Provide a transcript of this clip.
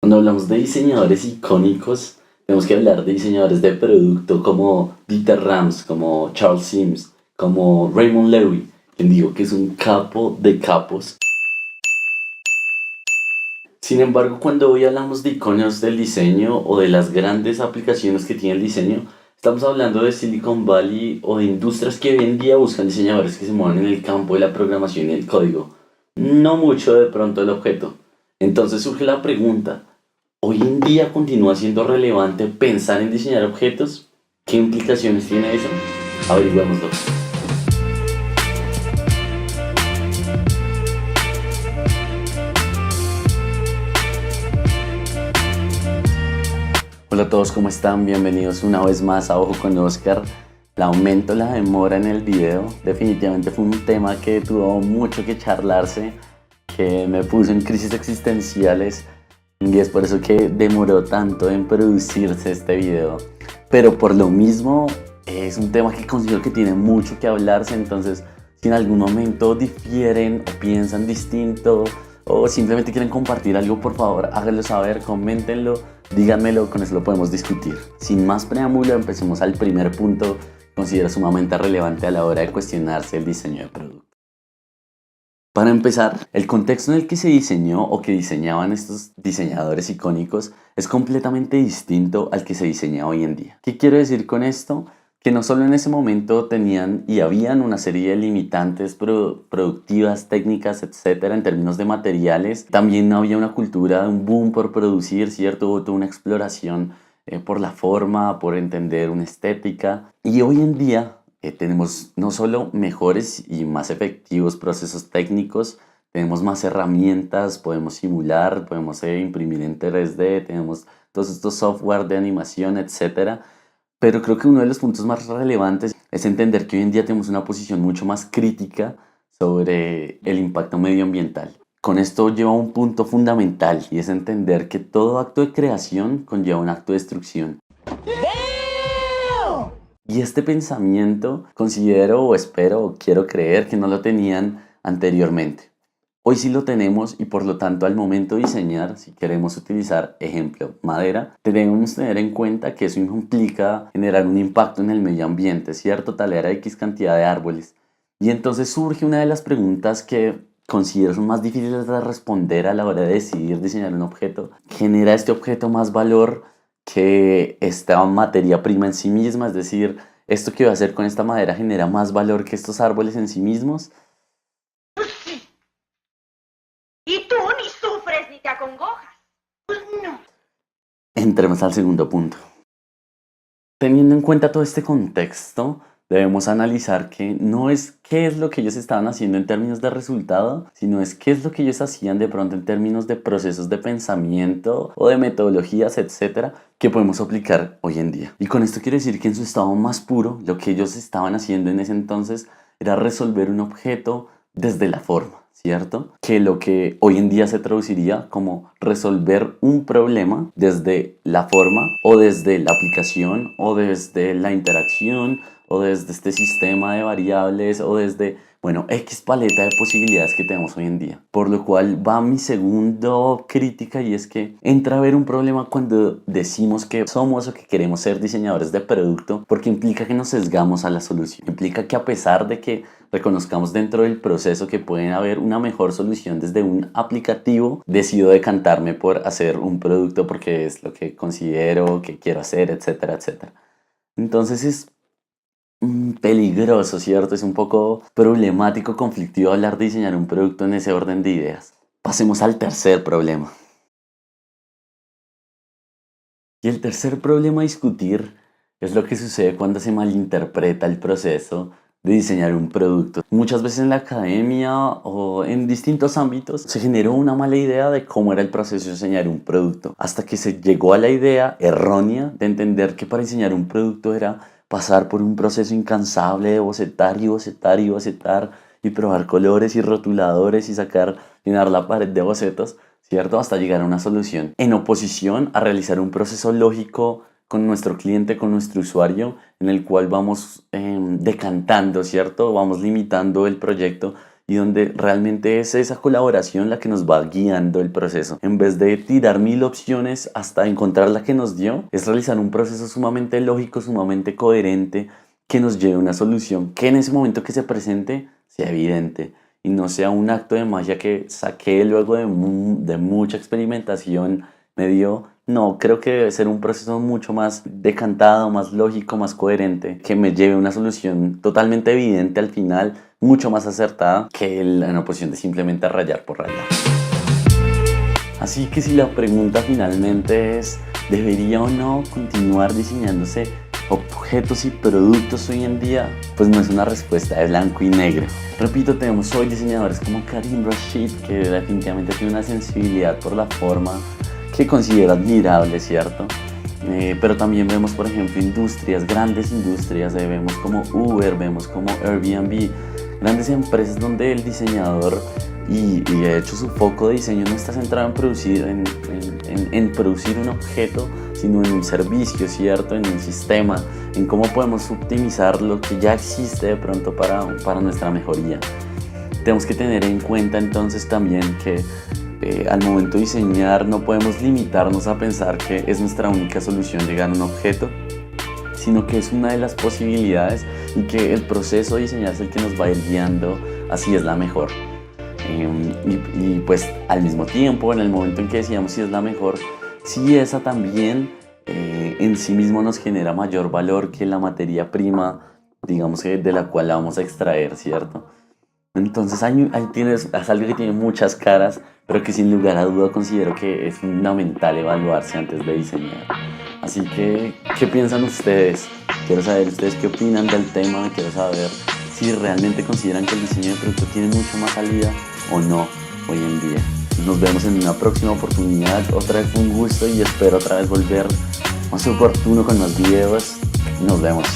Cuando hablamos de diseñadores icónicos, tenemos que hablar de diseñadores de producto como Dieter Rams, como Charles Sims, como Raymond Loewy, quien digo que es un capo de capos. Sin embargo, cuando hoy hablamos de iconos del diseño o de las grandes aplicaciones que tiene el diseño, estamos hablando de Silicon Valley o de industrias que hoy en día buscan diseñadores que se muevan en el campo de la programación y el código, no mucho de pronto el objeto. Entonces surge la pregunta, ¿hoy en día continúa siendo relevante pensar en diseñar objetos? ¿Qué implicaciones tiene eso? Averigüémoslo. Hola a todos, ¿cómo están? Bienvenidos una vez más a Ojo con Oscar. El aumento, la demora en el video, definitivamente fue un tema que tuvo mucho que charlarse, que me puso en crisis existenciales y es por eso que demoró tanto en producirse este video. Pero por lo mismo es un tema que considero que tiene mucho que hablarse, entonces si en algún momento difieren o piensan distinto o simplemente quieren compartir algo, por favor háganlo saber, coméntenlo, díganmelo, con eso lo podemos discutir. Sin más preámbulo, empecemos al primer punto que considero sumamente relevante a la hora de cuestionarse el diseño de producto. Para empezar, el contexto en el que se diseñó o que diseñaban estos diseñadores icónicos es completamente distinto al que se diseña hoy en día. ¿Qué quiero decir con esto? Que no solo en ese momento tenían y habían una serie de limitantes productivas, técnicas, etcétera, en términos de materiales, también había una cultura, un boom por producir, ¿cierto? Hubo toda una exploración por la forma, por entender una estética. Y hoy en día tenemos no solo mejores y más efectivos procesos técnicos, tenemos más herramientas, podemos simular, podemos imprimir en 3D, tenemos todos estos software de animación, etcétera. Pero creo que uno de los puntos más relevantes es entender que hoy en día tenemos una posición mucho más crítica sobre el impacto medioambiental. Con esto lleva a un punto fundamental y es entender que todo acto de creación conlleva un acto de destrucción. Y este pensamiento considero o espero o quiero creer que no lo tenían anteriormente. Hoy sí lo tenemos y por lo tanto al momento de diseñar, si queremos utilizar, ejemplo, madera, debemos tener en cuenta que eso implica generar un impacto en el medio ambiente, ¿cierto? Talar X cantidad de árboles. Y entonces surge una de las preguntas que considero son más difíciles de responder a la hora de decidir diseñar un objeto. ¿Genera este objeto más valor que esta materia prima en sí misma? Es decir, ¿esto que voy a hacer con esta madera genera más valor que estos árboles en sí mismos? Y tú ni sufres ni te acongojas. Pues no. Entremos al segundo punto. Teniendo en cuenta todo este contexto, debemos analizar que no es qué es lo que ellos estaban haciendo en términos de resultado, sino es qué es lo que ellos hacían de pronto en términos de procesos de pensamiento o de metodologías, etcétera, que podemos aplicar hoy en día. Y con esto quiero decir que en su estado más puro, lo que ellos estaban haciendo en ese entonces era resolver un objeto desde la forma, ¿cierto? Que lo que hoy en día se traduciría como resolver un problema desde la forma o desde la aplicación o desde la interacción o desde este sistema de variables o desde, bueno, X paleta de posibilidades que tenemos hoy en día. Por lo cual va mi segundo crítica y es que entra a ver un problema cuando decimos que somos o que queremos ser diseñadores de producto, porque implica que nos sesgamos a la solución. Implica que a pesar de que reconozcamos dentro del proceso que puede haber una mejor solución desde un aplicativo, decido decantarme por hacer un producto porque es lo que considero que quiero hacer, etcétera, etcétera. Entonces es peligroso, ¿cierto? Es un poco problemático, conflictivo hablar de diseñar un producto en ese orden de ideas. Pasemos al tercer problema. Y el tercer problema a discutir es lo que sucede cuando se malinterpreta el proceso de diseñar un producto. Muchas veces en la academia o en distintos ámbitos se generó una mala idea de cómo era el proceso de diseñar un producto, hasta que se llegó a la idea errónea de entender que para diseñar un producto era pasar por un proceso incansable de bocetar y bocetar y bocetar y probar colores y rotuladores y llenar la pared de bocetos, ¿cierto? Hasta llegar a una solución, en oposición a realizar un proceso lógico con nuestro cliente, con nuestro usuario, en el cual vamos decantando, ¿cierto? Vamos limitando el proyecto y donde realmente es esa colaboración la que nos va guiando el proceso. En vez de tirar 1000 opciones hasta encontrar la que nos dio, es realizar un proceso sumamente lógico, sumamente coherente, que nos lleve a una solución que en ese momento que se presente sea evidente y no sea un acto de magia que saqué luego de mucha experimentación, me dio. No, creo que debe ser un proceso mucho más decantado, más lógico, más coherente, que me lleve a una solución totalmente evidente al final, mucho más acertada que la posición de simplemente rayar por rayar. Así que si la pregunta finalmente es, ¿debería o no continuar diseñándose objetos y productos hoy en día? Pues no es una respuesta de blanco y negro. Repito, tenemos hoy diseñadores como Karim Rashid, que definitivamente tiene una sensibilidad por la forma que considero admirable, ¿cierto? Pero también vemos, por ejemplo, industrias, grandes industrias, vemos como Uber, vemos como Airbnb, grandes empresas donde el diseñador, y de hecho su foco de diseño no está centrado en producir, en producir un objeto, sino en un servicio, ¿cierto? En un sistema, en cómo podemos optimizar lo que ya existe de pronto para nuestra mejoría. Tenemos que tener en cuenta entonces también que al momento de diseñar no podemos limitarnos a pensar que es nuestra única solución llegar a un objeto, sino que es una de las posibilidades y que el proceso de diseñar es el que nos va a ir guiando así es la mejor. Y pues al mismo tiempo, en el momento en que decíamos si es la mejor, si esa también en sí mismo nos genera mayor valor que la materia prima, digamos que de la cual la vamos a extraer, ¿cierto? Entonces ahí es algo que tiene muchas caras, pero que sin lugar a duda considero que es fundamental evaluarse antes de diseñar. Así que, ¿qué piensan ustedes? Quiero saber ustedes qué opinan del tema, quiero saber si realmente consideran que el diseño de producto tiene mucho más salida o no hoy en día. Nos vemos en una próxima oportunidad, otra vez un gusto y espero otra vez volver más oportuno con más videos. Nos vemos.